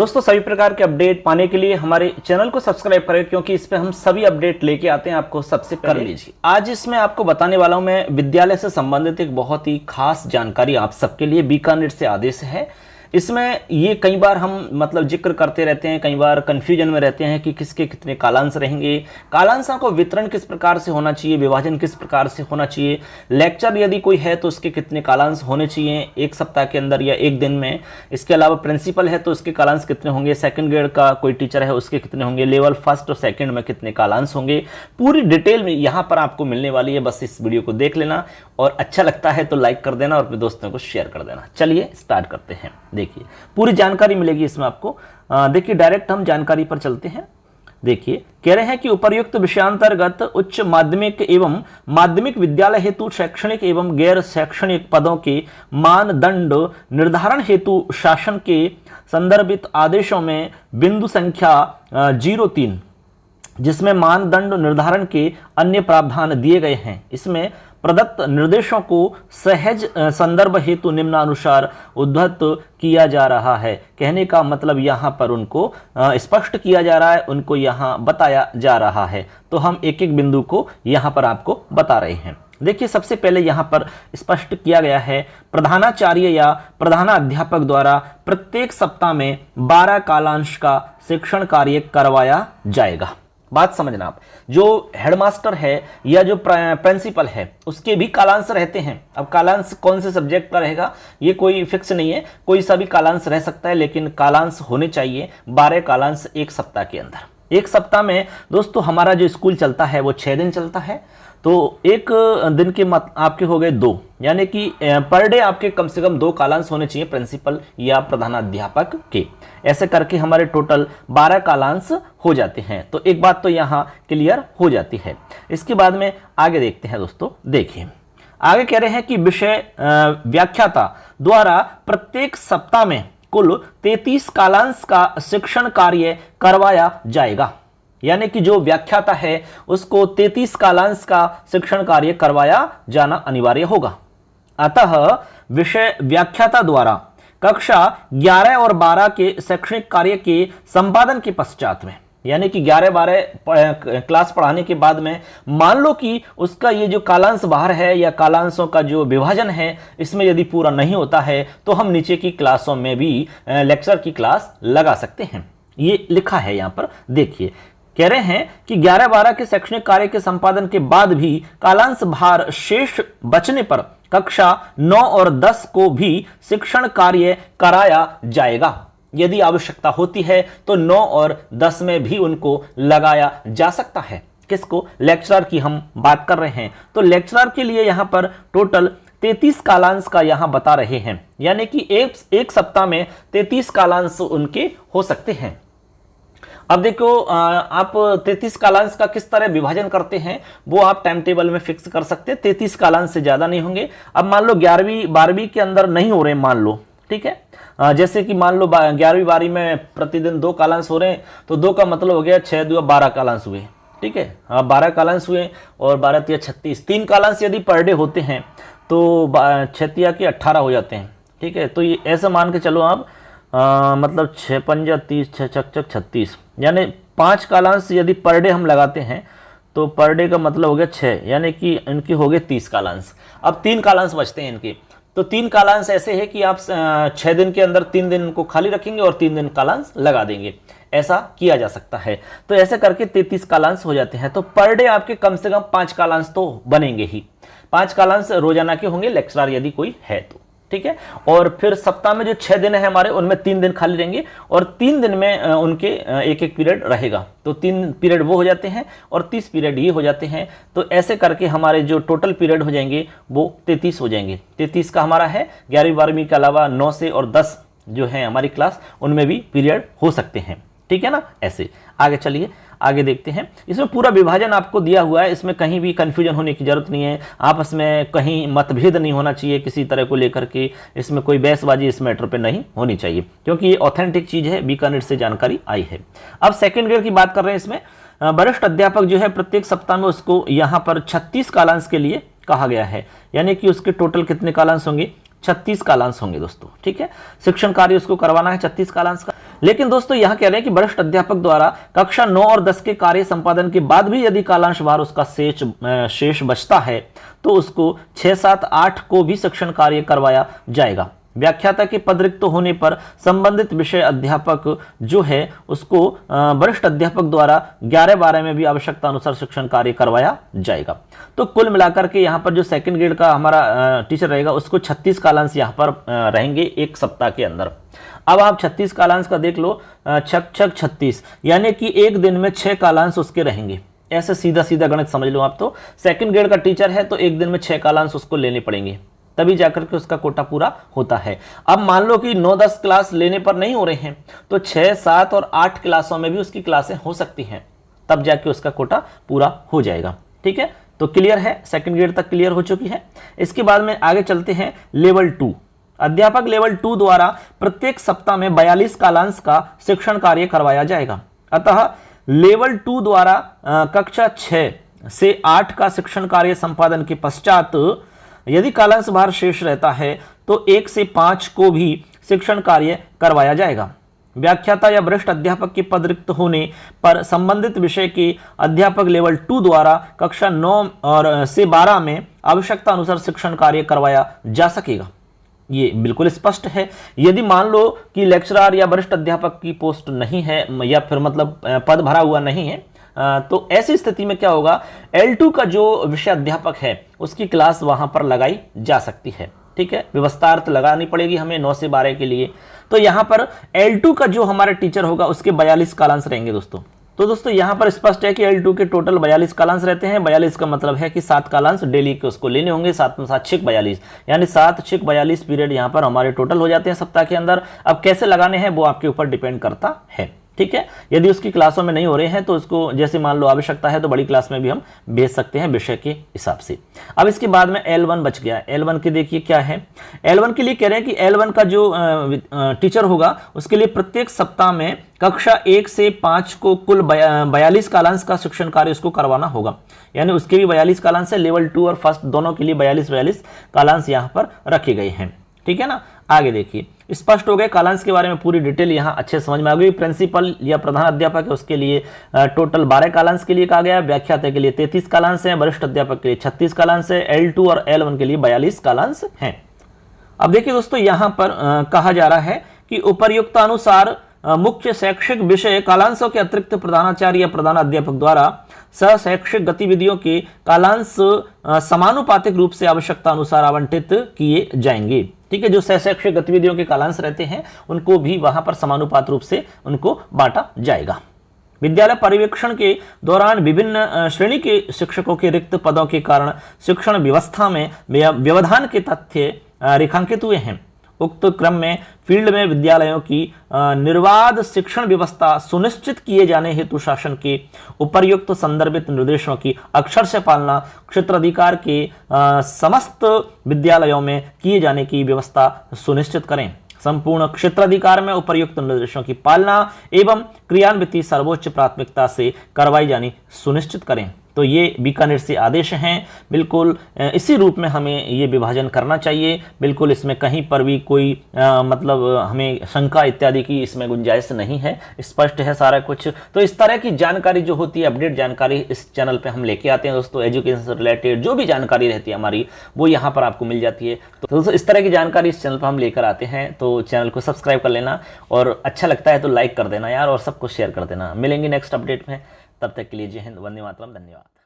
दोस्तों सभी प्रकार के अपडेट पाने के लिए हमारे चैनल को सब्सक्राइब करें, क्योंकि इस पे हम सभी अपडेट लेके आते हैं आपको सबसे पहले। कर लीजिए, आज इसमें आपको बताने वाला हूं मैं विद्यालय से संबंधित एक बहुत ही खास जानकारी आप सबके लिए। बीकानेर से आदेश है। इसमें ये कई बार हम जिक्र करते रहते हैं, कई बार कंफ्यूजन में रहते हैं कि किसके कितने कालांश रहेंगे, कालांशों को वितरण किस प्रकार से होना चाहिए, विभाजन किस प्रकार से होना चाहिए, लेक्चर यदि कोई है तो उसके कितने कालांश होने चाहिए एक सप्ताह के अंदर या एक दिन में। इसके अलावा प्रिंसिपल है तो उसके कालांश कितने होंगे, सेकंड ग्रेड का कोई टीचर है उसके कितने होंगे, लेवल फर्स्ट और सेकंड में कितने कालांश होंगे, पूरी डिटेल में यहाँ पर आपको मिलने वाली है। बस इस वीडियो को देख लेना और अच्छा लगता है तो लाइक कर देना और अपने दोस्तों को शेयर कर देना। चलिए स्टार्ट करते हैं। देखिए पूरी जानकारी मिलेगी इसमें आपको। देखिए डायरेक्ट हम जानकारी पर चलते हैं। देखिए कह रहे हैं कि उपर्युक्त विषयांतर्गत उच्च माध्यमिक एवं माध्यमिक विद्यालय हेतु शैक्षणिक एवं गैर शैक्षणिक पदों के मानदंड निर्धारण हेतु शासन के संदर्भित आदेशों में बिंदु संख्या 03 जिसमें मानदंड निर्धारण के अन्य प्रावधान दिए गए हैं, इसमें प्रदत्त निर्देशों को सहज संदर्भ हेतु निम्नानुसार उद्धृत किया जा रहा है। कहने का मतलब यहाँ पर उनको स्पष्ट किया जा रहा है, उनको यहाँ बताया जा रहा है। तो हम एक एक बिंदु को यहाँ पर आपको बता रहे हैं। देखिए सबसे पहले यहाँ पर स्पष्ट किया गया है, प्रधानाचार्य या प्रधानाध्यापक द्वारा प्रत्येक सप्ताह में 12 कालांश का शिक्षण कार्य करवाया जाएगा। बात समझना आप, जो हेडमास्टर है या जो प्रिंसिपल है उसके भी कालांश रहते हैं। अब कालांश कौन से सब्जेक्ट का रहेगा ये कोई फिक्स नहीं है, कोई सा भी कालांश रह सकता है, लेकिन कालांश होने चाहिए 12 कालांश एक सप्ताह के अंदर। एक सप्ताह में दोस्तों हमारा जो स्कूल चलता है वो 6 दिन चलता है, तो एक दिन के आपके हो गए 2, यानी कि पर डे आपके कम से कम 2 कालांश होने चाहिए प्रिंसिपल या प्रधानाध्यापक के। ऐसे करके हमारे टोटल 12 कालांश हो जाते हैं। तो एक बात तो यहाँ क्लियर हो जाती है। इसके बाद में आगे देखते हैं दोस्तों। देखिए आगे कह रहे हैं कि विषय व्याख्याता द्वारा प्रत्येक सप्ताह में कुल 33 कालांश का शिक्षण कार्य करवाया जाएगा, यानी कि जो व्याख्याता है उसको 33 कालांश का शिक्षण कार्य करवाया जाना अनिवार्य होगा। अतः विषय व्याख्याता द्वारा कक्षा 11 और 12 के शैक्षणिक कार्य के संपादन के पश्चात में, यानी कि 11-12 क्लास पढ़ाने के बाद में मान लो कि उसका ये जो कालांश बाहर है या कालांशों का जो विभाजन है इसमें यदि पूरा नहीं होता है तो हम नीचे की क्लासों में भी लेक्चर की क्लास लगा सकते हैं। ये लिखा है यहाँ पर। देखिए कह रहे हैं कि 11-12 के शैक्षणिक कार्य के संपादन के बाद भी कालांश भार शेष बचने पर कक्षा 9 और 10 को भी शिक्षण कार्य कराया जाएगा। यदि आवश्यकता होती है तो 9 और 10 में भी उनको लगाया जा सकता है। किसको? लेक्चरर की हम बात कर रहे हैं। तो लेक्चरर के लिए यहां पर टोटल 33 कालांश का यहां बता रहे हैं, यानी कि एक सप्ताह में 33 कालांश उनके हो सकते हैं। अब देखो आप 33 कालांश का किस तरह विभाजन करते हैं वो आप टाइम टेबल में फिक्स कर सकते हैं। 33 कालांश से ज्यादा नहीं होंगे। अब मान लो 11वीं 12वीं के अंदर नहीं हो रहे, मान लो, ठीक है, जैसे कि मान लो 11वीं 12वीं में प्रतिदिन 2 कालांश हो रहे हैं, तो 2 का मतलब हो गया 6 2 12 कालांश हुए, ठीक है। 12 कालांश हुए और 12 3 36, 3 कालांश यदि पर डे होते हैं तो 6 के 18 हो जाते हैं, ठीक है। तो ये ऐसा मान के चलो आप 6 5 30 6 6 36, यानी 5 कालांश यदि पर डे हम लगाते हैं तो पर डे का मतलब हो गया 6, यानी कि इनकी हो गए 30 कालांश। अब 3 कालांश बचते हैं इनके, तो 3 कालांश ऐसे है कि आप 6 दिन के अंदर 3 दिन को खाली रखेंगे और 3 दिन कालांश लगा देंगे। ऐसा किया जा सकता है। तो ऐसे करके 33 कालांश हो जाते हैं। तो पर डे आपके कम से कम 5 कालांश तो बनेंगे ही। 5 कालांश रोजाना के होंगे लेक्चरर यदि कोई है तो, ठीक है। और फिर सप्ताह में जो 6 दिन है हमारे, उनमें 3 दिन खाली रहेंगे और 3 दिन में उनके एक एक पीरियड रहेगा। तो 3 पीरियड वो हो जाते हैं और 30 पीरियड ये हो जाते हैं। तो ऐसे करके हमारे जो टोटल पीरियड हो जाएंगे वो 33 हो जाएंगे। 33 का हमारा है। 11वीं 12वीं के अलावा 9 से और 10 जो है हमारी क्लास, उनमें भी पीरियड हो सकते हैं, ठीक है ना। ऐसे आगे चलिए, आगे देखते हैं। इसमें पूरा विभाजन आपको दिया हुआ है, इसमें कहीं भी कंफ्यूजन होने की जरूरत नहीं है। आपस में कहीं मतभेद नहीं होना चाहिए किसी तरह को लेकर के। इसमें कोई बहसबाजी इस मैटर पे नहीं होनी चाहिए, क्योंकि ये ऑथेंटिक चीज है, बीकानेर से जानकारी आई है। अब सेकेंड ग्रेड की बात कर रहे हैं। इसमें वरिष्ठ अध्यापक जो है प्रत्येक सप्ताह में उसको यहाँ पर 36 कालांश के लिए कहा गया है, यानी कि उसके टोटल कितने कालांश होंगे? 36 कालांश होंगे दोस्तों। ठीक है, शिक्षण कार्य उसको करवाना है 36 कालांश का। लेकिन दोस्तों यहाँ कह रहे हैं कि वरिष्ठ अध्यापक द्वारा कक्षा 9 और 10 के कार्य संपादन के बाद भी यदि कालांश भार उसका शेष बचता है तो उसको 6, 7, 8 को भी शिक्षण कार्य करवाया जाएगा। व्याख्याता के पद रिक्त होने पर संबंधित विषय अध्यापक जो है उसको वरिष्ठ अध्यापक द्वारा 11, 12 में भी आवश्यकता अनुसार शिक्षण कार्य करवाया जाएगा। तो कुल मिलाकर के यहाँ पर जो सेकंड ग्रेड का हमारा टीचर रहेगा उसको 36 कालांश यहाँ पर रहेंगे एक सप्ताह के अंदर। अब आप 36 कालांश का देख लो, छक 36 यानी कि एक दिन में 6 कालांश उसके रहेंगे। ऐसे सीधा सीधा गणित समझ लो आप। तो सेकंड ग्रेड का टीचर है तो एक दिन में 6 कालांश उसको लेने पड़ेंगे, तभी जाकर के उसका कोटा पूरा होता है। अब मान लो कि 9, 10 क्लास लेने पर नहीं हो रहे हैं तो 6, 7 और 8 क्लासों में भी उसकी क्लासें हो सकती हैं, तब जाके उसका कोटा पूरा हो जाएगा। ठीक है, तो क्लियर है, सेकंड ग्रेड तक क्लियर हो चुकी है। इसके बाद में आगे चलते हैं लेवल 2। अध्यापक लेवल 2 द्वारा प्रत्येक सप्ताह में 42 कालांश का शिक्षण कार्य करवाया जाएगा। अतः लेवल 2 द्वारा कक्षा 6 से 8 का शिक्षण कार्य संपादन के पश्चात यदि कालांश भार शेष रहता है तो 1 से 5 को भी शिक्षण कार्य करवाया जाएगा। व्याख्याता या वरिष्ठ अध्यापक के पद रिक्त होने पर संबंधित विषय के अध्यापक लेवल 2 द्वारा कक्षा 9 और से 12 में आवश्यकता अनुसार शिक्षण कार्य करवाया जा सकेगा। ये बिल्कुल स्पष्ट है। यदि मान लो कि लेक्चरर या वरिष्ठ अध्यापक की पोस्ट नहीं है या फिर मतलब पद भरा हुआ नहीं है, तो ऐसी स्थिति में क्या होगा, L2 का जो विषय अध्यापक है उसकी क्लास वहां पर लगाई जा सकती है। ठीक है, व्यवस्था अर्थ लगानी पड़ेगी हमें 9 से 12 के लिए। तो यहां पर L2 का जो हमारा टीचर होगा उसके 42 कालांश रहेंगे दोस्तों। तो दोस्तों यहां पर स्पष्ट है कि L2 के टोटल 42 कालांश रहते हैं। 42 का मतलब है कि 7 कालांश डेली के उसको लेने होंगे, 7 में 7 6 42, यानी 7 6 42 पीरियड यहां पर हमारे टोटल हो जाते हैं सप्ताह के अंदर। अब कैसे लगाने हैं वो आपके ऊपर डिपेंड करता है। ठीक है, यदि उसकी क्लासों में नहीं हो रहे हैं तो उसको जैसे मान लो आवश्यकता है तो बड़ी क्लास में भी हम भेज सकते हैं विषय के हिसाब से। अब इसके बाद में L1 बच गया। L1 के देखिए क्या है, L1 के लिए कह रहे हैं कि L1 का जो टीचर होगा उसके लिए प्रत्येक सप्ताह में कक्षा 1 से 5 को कुल 42 कालांश का शिक्षण कार्य उसको करवाना होगा, यानी उसके भी 42 कालांश है। लेवल 2 और फर्स्ट दोनों के लिए 42 कालांश यहाँ पर रखे गए हैं। ठीक है ना, आगे देखिए, स्पष्ट हो गए कालांश के बारे में पूरी डिटेल यहाँ अच्छे समझ में आ गई। प्रिंसिपल या प्रधान अध्यापक है उसके लिए टोटल 12 कालांश के लिए कहा गया, व्याख्याता के लिए 33 कालांश है, वरिष्ठ अध्यापक के लिए 36 कालांश है, L2 और L1 के लिए 42 कालांश हैं। अब देखिए दोस्तों यहाँ पर कहा जा रहा है कि उपर्युक्तानुसार मुख्य शैक्षिक विषय कालांशों के अतिरिक्त प्रधानाचार्य या प्रधान अध्यापक द्वारा सह शैक्षिक गतिविधियों के कालांश समानुपातिक रूप से आवश्यकता अनुसार आवंटित किए जाएंगे। ठीक है, जो सह शैक्षिक गतिविधियों के कालांश रहते हैं उनको भी वहां पर समानुपात रूप से उनको बांटा जाएगा। विद्यालय पर्यवेक्षण के दौरान विभिन्न श्रेणी के शिक्षकों के रिक्त पदों के कारण शिक्षण व्यवस्था में व्यवधान के तथ्य रेखांकित हुए हैं। उक्त क्रम में फील्ड में विद्यालयों की निर्बाध शिक्षण व्यवस्था सुनिश्चित किए जाने हेतु शासन के उपर्युक्त संदर्भित निर्देशों की अक्षरशः पालना क्षेत्राधिकार के समस्त विद्यालयों में किए जाने की व्यवस्था सुनिश्चित करें। संपूर्ण क्षेत्राधिकार में उपर्युक्त निर्देशों की पालना एवं क्रियान्विति सर्वोच्च प्राथमिकता से करवाई जानी सुनिश्चित करें। तो ये बीकानेर से आदेश हैं। बिल्कुल इसी रूप में हमें ये विभाजन करना चाहिए। बिल्कुल इसमें कहीं पर भी कोई मतलब हमें शंका इत्यादि की इसमें गुंजाइश नहीं है, स्पष्ट है सारा कुछ। तो इस तरह की जानकारी जो होती है, अपडेट जानकारी इस चैनल पे हम लेके आते हैं दोस्तों। एजुकेशन से रिलेटेड जो भी जानकारी रहती है हमारी वो यहाँ पर आपको मिल जाती है। तो दोस्तों इस तरह की जानकारी इस चैनल पर हम लेकर आते हैं, तो चैनल को सब्सक्राइब कर लेना और अच्छा लगता है तो लाइक कर देना यार, और सबको शेयर कर देना। मिलेंगे नेक्स्ट अपडेट में, तब तक के लिए जय हिंद, वंदे मातरम, धन्यवाद।